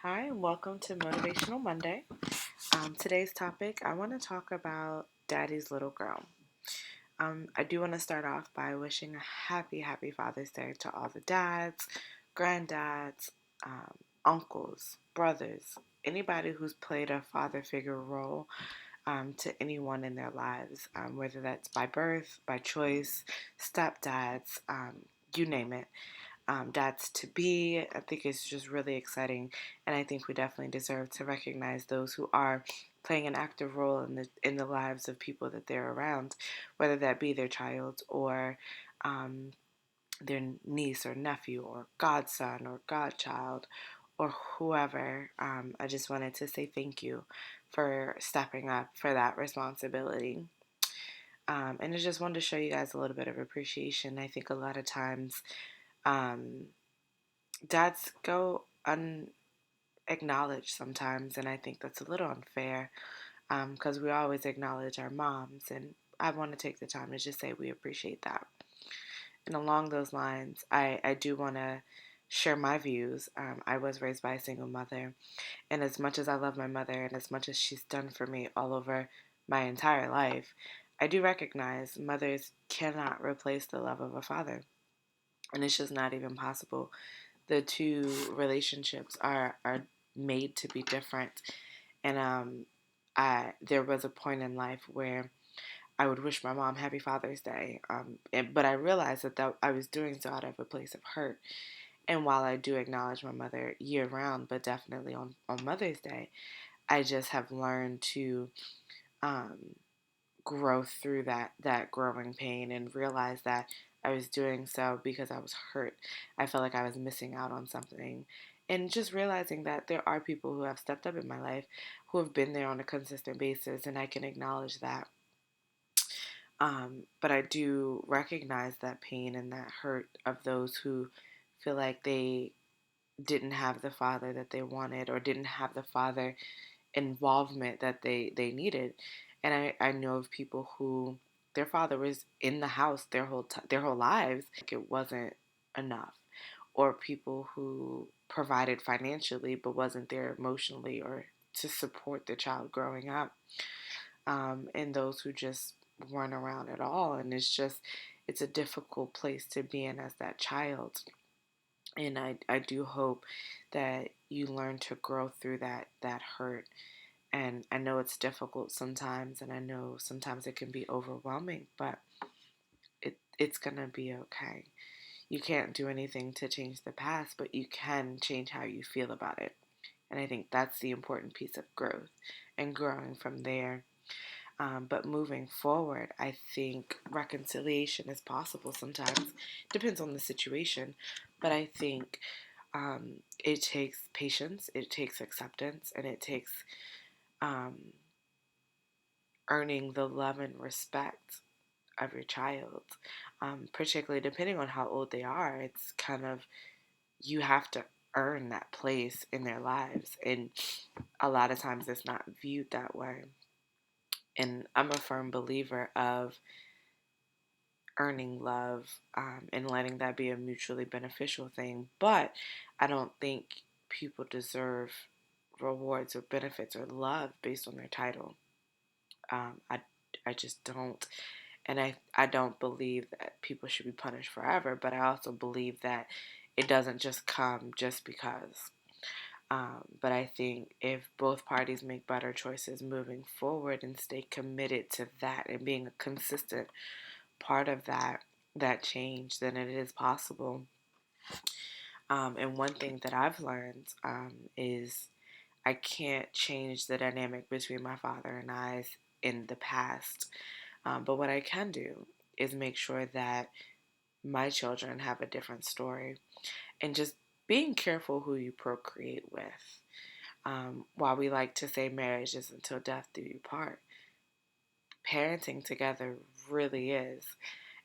Hi, and welcome to Motivational Monday. Today's topic, I want to talk about Daddy's little girl. I do want to start off by wishing a happy Father's Day to all the dads, granddads, uncles, brothers, anybody who's played a father figure role to anyone in their lives, whether that's by birth, by choice, stepdads, you name it. Dads to be. I think it's just really exciting, and I think we definitely deserve to recognize those who are playing an active role in the lives of people that they're around, whether that be their child or um, their niece or nephew or godson or godchild or whoever. I just wanted to say thank you for stepping up for that responsibility. And I just wanted to show you guys a little bit of appreciation. I think a lot of times um, dads go unacknowledged sometimes, and I think that's a little unfair because we always acknowledge our moms, and I want to take the time to just say we appreciate that. And along those lines, I do want to share my views. I was raised by a single mother, and as much as I love my mother and as much as she's done for me all over my entire life, I do recognize mothers cannot replace the love of a father, and it's just not even possible. The two relationships are made to be different. And I there was a point in life where I would wish my mom Happy Father's Day, but I realized that I was doing so out of a place of hurt. And while I do acknowledge my mother year round, but definitely on Mother's Day, I just have learned to um, grow through that growing pain and realize that I was doing so because I was hurt. I felt like I was missing out on something. And just realizing that there are people who have stepped up in my life who have been there on a consistent basis, and I can acknowledge that. But I do recognize that pain and that hurt of those who feel like they didn't have the father that they wanted or didn't have the father involvement that they needed. And I know of people who their father was in the house their whole lives. Like it wasn't enough. Or people who provided financially but wasn't there emotionally or to support the child growing up. And those who just weren't around at all. And it's a difficult place to be in as that child. And I do hope that you learn to grow through that hurt. And I know it's difficult sometimes, and I know sometimes it can be overwhelming, but it's gonna be okay. You can't do anything to change the past, but you can change how you feel about it. And I think that's the important piece of growth and growing from there. But moving forward, I think reconciliation is possible sometimes. Depends on the situation. But I think it takes patience, it takes acceptance, and it takes um, earning the love and respect of your child. Particularly depending on how old they are, it's kind of you have to earn that place in their lives. And a lot of times it's not viewed that way. And I'm a firm believer of earning love and letting that be a mutually beneficial thing. But I don't think people deserve rewards or benefits or love based on their title. Um, I, I just don't. And I don't believe that people should be punished forever, but I also believe that it doesn't just come just because. But I think if both parties make better choices moving forward and stay committed to that and being a consistent part of that change, then it is possible. And one thing that I've learned is I can't change the dynamic between my father and I in the past. But what I can do is make sure that my children have a different story and just being careful who you procreate with. While we like to say marriage is until death do you part, parenting together really is.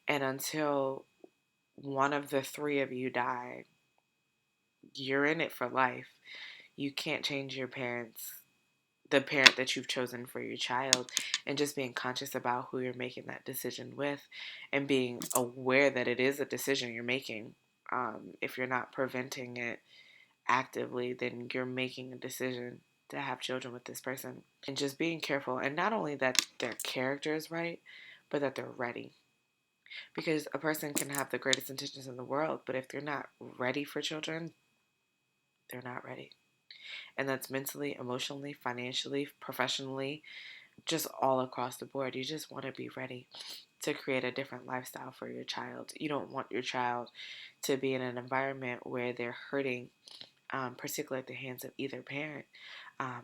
And until one of the three of you die, you're in it for life. You can't change the parent that you've chosen for your child, and just being conscious about who you're making that decision with and being aware that it is a decision you're making. If you're not preventing it, actively, then you're making a decision to have children with this person. And just being careful, and not only that their character is right, but that they're ready. Because a person can have the greatest intentions in the world, but if they're not ready for children, they're not ready. And that's mentally, emotionally, financially, professionally, just all across the board. You just want to be ready to create a different lifestyle for your child. You don't want your child to be in an environment where they're hurting, particularly at the hands of either parent,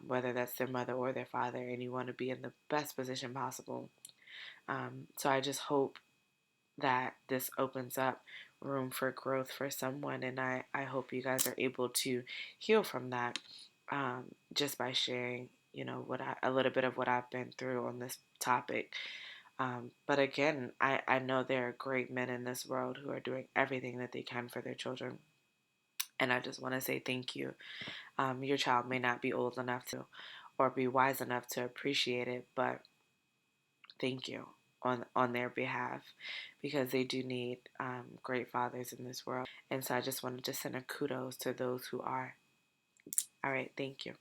whether that's their mother or their father, and you want to be in the best position possible. So I just hope that this opens up room for growth for someone, and I hope you guys are able to heal from that, just by sharing, a little bit of what I've been through on this topic. But again, I know there are great men in this world who are doing everything that they can for their children. And I just want to say thank you. Your child may not be old enough to or be wise enough to appreciate it, but thank you on their behalf, because they do need great fathers in this world. And so I just wanted to send a kudos to those who are. All right, thank you.